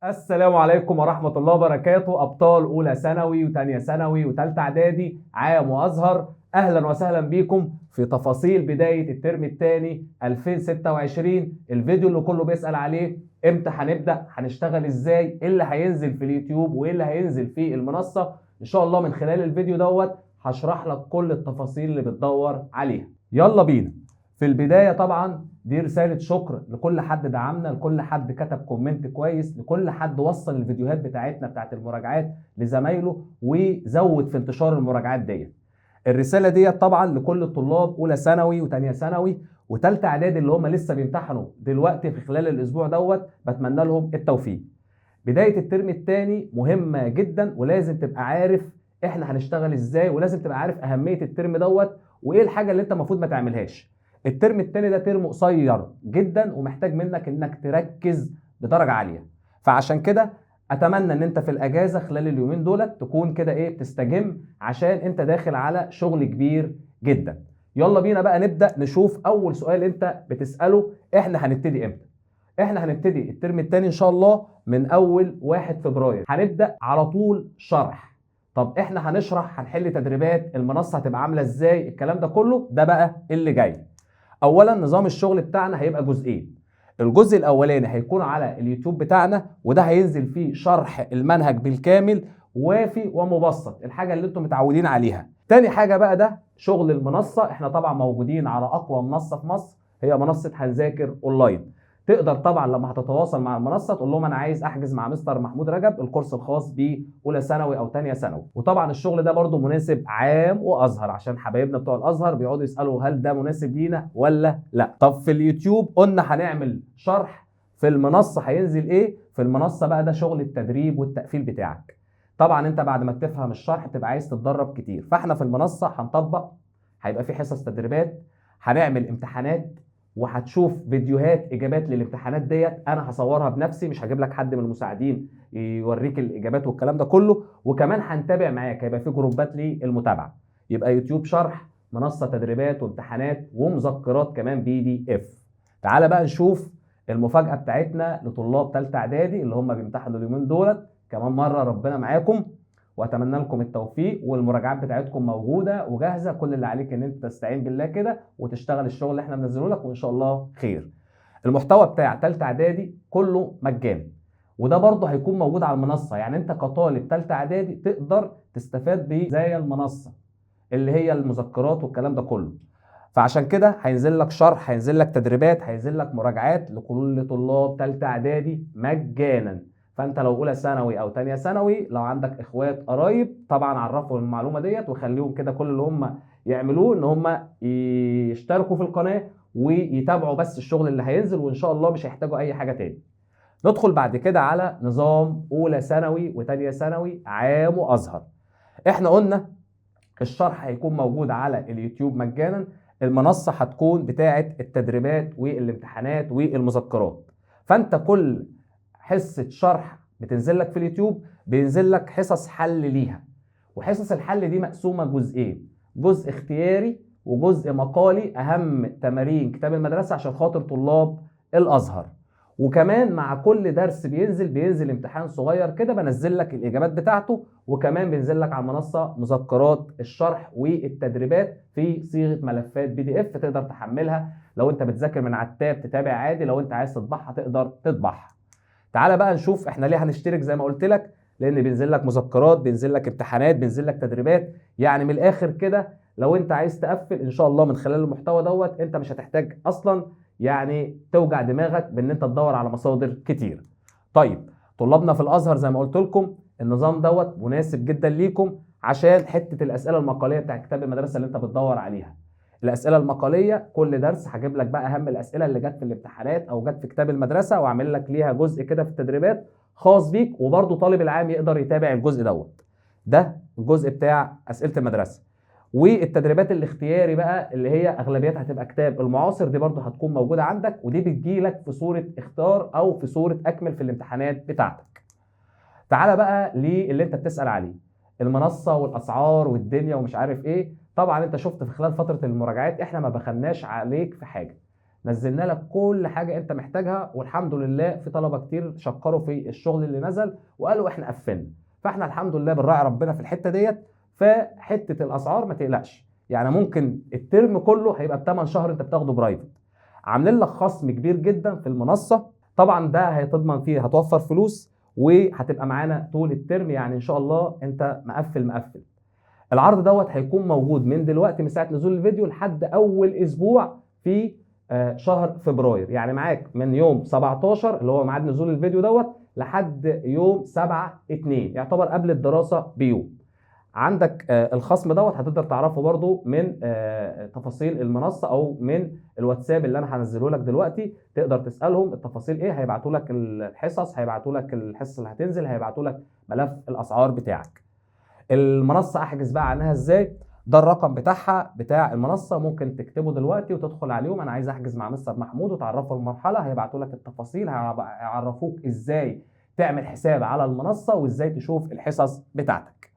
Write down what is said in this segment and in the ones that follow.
السلام عليكم ورحمة الله وبركاته. أبطال أولى ثانوي وتانية ثانوي وتالتة إعدادي عام وأزهر، أهلا وسهلا بيكم في تفاصيل بداية الترم الثاني 2026. الفيديو اللي كله بيسأل عليه إمتى هنبدأ، هنشتغل إزاي، إيه اللي هينزل في اليوتيوب وإيه اللي هينزل في المنصة. إن شاء الله من خلال الفيديو دوت هشرح لك كل التفاصيل اللي بتدور عليها. يلا بينا. في البداية طبعا دي رسالة شكر لكل حد دعمنا، لكل حد كتب كومنت كويس، لكل حد وصل الفيديوهات بتاعتنا بتاعت المراجعات لزمايله وزود في انتشار المراجعات ديت. الرسالة ديت طبعا لكل الطلاب أولى ثانوي وتانية ثانوي وتالتة إعدادي اللي هم لسه بيمتحنوا دلوقتي في خلال الأسبوع دوت، بتمنى لهم التوفيق. بداية الترم الثاني مهمة جدا ولازم تبقى عارف احنا هنشتغل ازاي، ولازم تبقى عارف أهمية الترم دوت وايه الحاجة اللي انت المفروض ما تعملهاش. الترم الثاني ده ترم قصير جدا ومحتاج منك انك تركز بدرجة عالية، فعشان كده اتمنى ان انت في الاجازة خلال اليومين دولت تكون كده بتستجم، عشان انت داخل على شغل كبير جدا. يلا بينا بقى نبدأ نشوف اول سؤال انت بتسأله، احنا هنبتدي امتى؟ احنا هنبتدي الترم الثاني ان شاء الله من اول 1 فبراير، هنبدأ على طول شرح. طب احنا هنشرح، هنحل تدريبات، المنصة هتبقى عاملة ازاي، الكلام ده كله ده بقى اللي جاي. اولا نظام الشغل بتاعنا هيبقى جزئين. الجزء الاولاني هيكون على اليوتيوب بتاعنا، وده هينزل فيه شرح المنهج بالكامل، وافي ومبسط، الحاجة اللي انتم متعودين عليها. تاني حاجة بقى ده شغل المنصة. احنا طبعا موجودين على اقوى منصة في مصر، هي منصة هنذاكر اونلاين. تقدر طبعا لما هتتواصل مع المنصه تقول لهم انا عايز احجز مع مستر محمود رجب الكورس الخاص باولى ثانوي او ثانيه ثانوي. وطبعا الشغل ده برضو مناسب عام وازهر، عشان حبايبنا بتوع الازهر بيقعدوا يسالوا هل ده مناسب لينا ولا لا. طب في اليوتيوب قلنا هنعمل شرح، في المنصه هينزل ايه؟ في المنصه بقى ده شغل التدريب والتقفيل بتاعك. طبعا انت بعد ما تفهم الشرح تبقى عايز تتدرب كتير، فاحنا في المنصه هنطبق، هيبقى في حصص تدريبات، هنعمل امتحانات، وهتشوف فيديوهات اجابات للامتحانات ديت انا هصورها بنفسي، مش هجيب لك حد من المساعدين يوريك الاجابات والكلام ده كله. وكمان هنتابع معاك، هيبقى في جروبات للمتابعه. يبقى يوتيوب شرح، منصه تدريبات وامتحانات ومذكرات كمان PDF. تعالى بقى نشوف المفاجاه بتاعتنا لطلاب ثالثه اعدادي اللي هم بيمتحنوا اليومين دولت. كمان مره ربنا معاكم واتمنى لكم التوفيق، والمراجعات بتاعتكم موجوده وجاهزه، كل اللي عليك ان انت تستعين بالله كده وتشتغل الشغل اللي احنا بننزله لك، وان شاء الله خير. المحتوى بتاع ثالثه اعدادي كله مجاني، وده برضه هيكون موجود على المنصه. يعني انت كطالب ثالثه اعدادي تقدر تستفاد بزي المنصه اللي هي المذكرات والكلام ده كله. فعشان كده هينزل لك شرح، هينزل لك تدريبات، هينزل لك مراجعات لكل طلاب ثالثه اعدادي مجانا. فانت لو اولى ثانوي او ثانيه ثانوي، لو عندك اخوات قرايب طبعا عرفهم المعلومه ديت، وخليهم كده كل اللي هم يعملوه ان هم يشتركوا في القناه ويتابعوا بس الشغل اللي هينزل، وان شاء الله مش هيحتاجوا اي حاجه تاني. ندخل بعد كده على نظام اولى ثانوي وثانيه ثانوي عام وازهر. احنا قلنا الشرح هيكون موجود على اليوتيوب مجانا، المنصة هتكون بتاعة التدريبات والامتحانات والمذكرات. فانت كل حصة شرح بتنزل لك في اليوتيوب بينزل لك حصص حل ليها، وحصص الحل دي مقسومة جزئين، جزء اختياري وجزء مقالي، اهم تمارين كتاب المدرسة عشان خاطر طلاب الازهر. وكمان مع كل درس بينزل امتحان صغير كده بنزل لك الاجابات بتاعته، وكمان بينزل لك على المنصه مذكرات الشرح والتدريبات في صيغه ملفات PDF تقدر تحملها. لو انت بتذاكر من على التاب تتابع عادي، لو انت عايز تطبعها تقدر تطبعها. تعالى بقى نشوف احنا ليه هنشترك. زي ما قلت لك، لان بينزل لك مذكرات، بينزل لك امتحانات، بينزل لك تدريبات. يعني من الاخر كده لو انت عايز تقفل ان شاء الله من خلال المحتوى دوت، انت مش هتحتاج اصلا يعني توجع دماغك بان انت تدور على مصادر كتير. طيب طلابنا في الازهر زي ما قلت لكم النظام دوت مناسب جدا ليكم، عشان حته الاسئله المقاليه بتاع كتاب المدرسه اللي انت بتدور عليها. الاسئله المقاليه كل درس هجيب لك بقى اهم الاسئله اللي جت في الامتحانات او جت في كتاب المدرسه، واعمل لك ليها جزء كده في التدريبات خاص بيك، وبرده طالب العام يقدر يتابع الجزء دوت. ده الجزء بتاع اسئله المدرسه. والتدريبات الاختياري بقى اللي هي اغلبيتها هتبقى كتاب المعاصر، دي برده هتكون موجوده عندك، ودي بتجي لك في صوره اختار او في صوره اكمل في الامتحانات بتاعتك. تعالى بقى للي انت بتسال عليه، المنصه والاسعار والدنيا ومش عارف ايه. طبعا انت شفت في خلال فتره المراجعات احنا ما بخلناش عليك في حاجه، نزلنا لك كل حاجه انت محتاجها، والحمد لله في طلبه كتير شكروا في الشغل اللي نزل وقالوا احنا قفلنا. فاحنا الحمد لله بنراعي ربنا في الحته ديت. فحته الاسعار ما تقلقش، يعني ممكن الترم كله هيبقى ب8 شهر انت بتاخده برايفت. عاملين لك خصم كبير جدا في المنصه، طبعا ده هتضمن فيه هتوفر فلوس وهتبقى معانا طول الترم، يعني ان شاء الله انت مقفل. العرض دوت هيكون موجود من دلوقتي من ساعه نزول الفيديو لحد اول اسبوع في شهر فبراير، يعني معاك من يوم 17 اللي هو ميعاد نزول الفيديو دوت لحد يوم 7/2، يعتبر قبل الدراسه بيوم. عندك الخصم دوت هتقدر تعرفه برضو من تفاصيل المنصه او من الواتساب اللي انا هنزله لك دلوقتي. تقدر تسالهم التفاصيل ايه، هيبعتوا لك الحصص، هيبعتوا لك الحصه اللي هتنزل، هيبعتوا لك ملف الاسعار بتاعك. المنصه احجز بقى عنها ازاي؟ ده الرقم بتاعها بتاع المنصه، ممكن تكتبه دلوقتي وتدخل عليهم انا عايز احجز مع مستر محمود وتعرفه المرحله، هيبعتوا لك التفاصيل، هيعرفوك ازاي تعمل حساب على المنصه وازاي تشوف الحصص بتاعتك.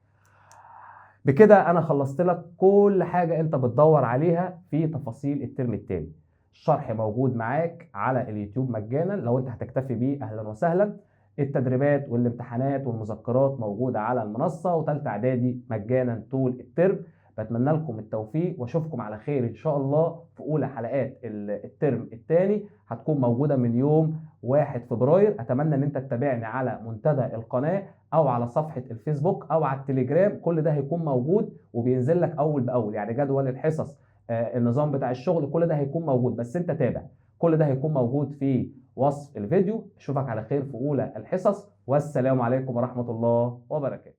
بكده انا خلصت لك كل حاجه انت بتدور عليها في تفاصيل الترم الثاني. الشرح موجود معاك على اليوتيوب مجانا، لو انت هتكتفي بيه اهلا وسهلا. التدريبات والامتحانات والمذكرات موجوده على المنصه، وثالثه اعدادي مجانا طول الترم. بتمنى لكم التوفيق واشوفكم على خير ان شاء الله في اولى حلقات الترم الثاني، هتكون موجوده من يوم 1 فبراير. اتمنى ان انت تتابعني على منتدى القناه او على صفحه الفيسبوك او على التليجرام، كل ده هيكون موجود وبينزل لك اول باول، يعني جدول الحصص النظام بتاع الشغل كل ده هيكون موجود، بس انت تابع. كل ده هيكون موجود في وصف الفيديو. اشوفك على خير في اولى الحصص، والسلام عليكم ورحمه الله وبركاته.